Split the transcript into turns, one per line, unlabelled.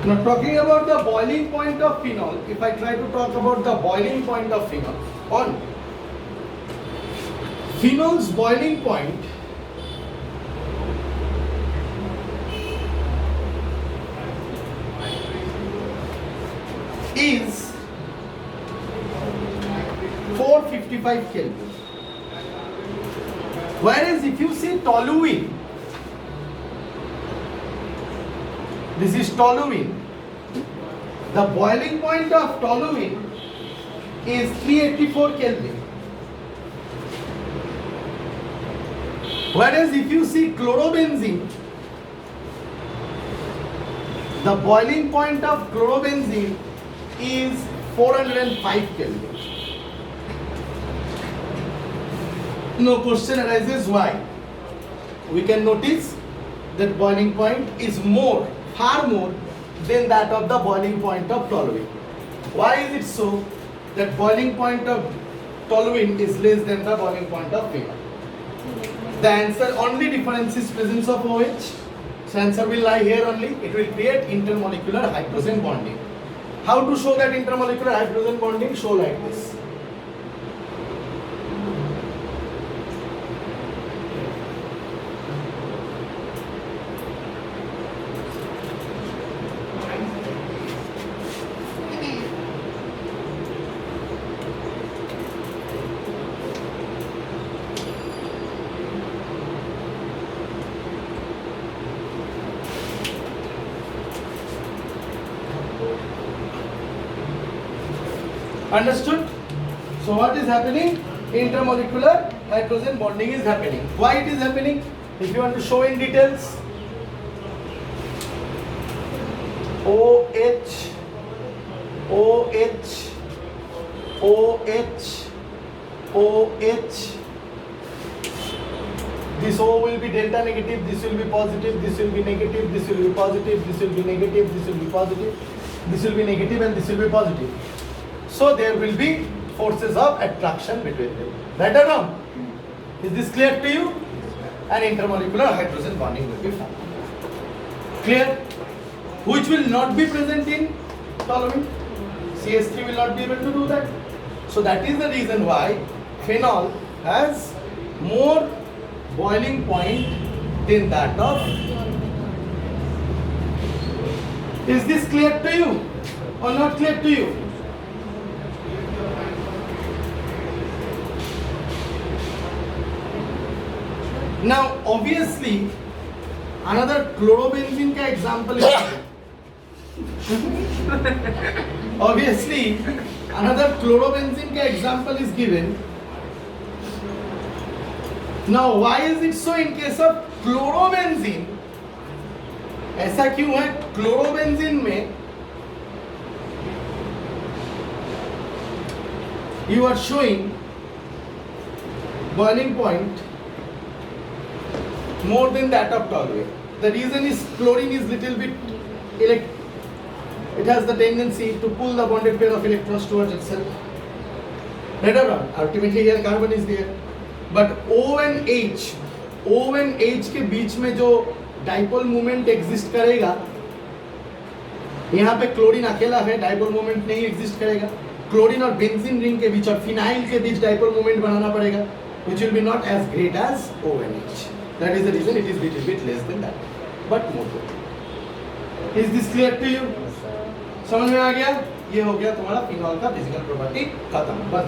Now talking about the boiling point of phenol, if I try to talk about the boiling point of phenol, on phenol's boiling point is 455 Kelvin. Whereas if you see toluene, this is toluene, the boiling point of toluene is 384 Kelvin. Whereas if you see chlorobenzene, the boiling point of chlorobenzene is 405 Kelvin. No question arises why. We can notice that boiling point is more, far more than that of the boiling point of toluene. Why is it so that boiling point of toluene is less than the boiling point of phenol? The answer, only difference is presence of OH. So answer will lie here only. It will create intermolecular hydrogen bonding. How to show that intermolecular hydrogen bonding? Show like this. Understood? So what is happening? Intermolecular hydrogen bonding is happening. Why it is happening? If you want to show in details, OH, OH, OH, OH. This O will be delta negative, this will be positive, this will be negative, this will be positive, this will be negative, this will be positive, this will be negative, and this will be positive. So there will be forces of attraction between them. Right or wrong? Is this clear to you? And intermolecular hydrogen bonding will be found. Clear? Which will not be present in toluene. CH3 will not be able to do that. So that is the reason why phenol has more boiling point than that of. Is this clear to you or not clear to you? Now obviously another chlorobenzene का example is obviously another chlorobenzene का example is given. Now why is it so in case of chlorobenzene? ऐसा क्यों है? chlorobenzene में you are showing boiling point more than that of toluene. The reason is chlorine is little bit it has the tendency to pull the bonded pair of electrons towards itself. Right or wrong? Ultimately here carbon is there. But O and H के बीच में जो dipole moment exist करेगा, यहाँ पे chlorine अकेला है, dipole moment नहीं exist करेगा. क्लोरीन और बेंजीन रिंग के बीच और फिनाइल के बीच डाइपोल मोमेंट बनाना पड़ेगा, which will be not as great as O and H. That is the reason it is little bit less than that, but more good. Is this clear to you? समझ में आ गया? ये हो गया तुम्हारा phenol का physical property खत्म. बस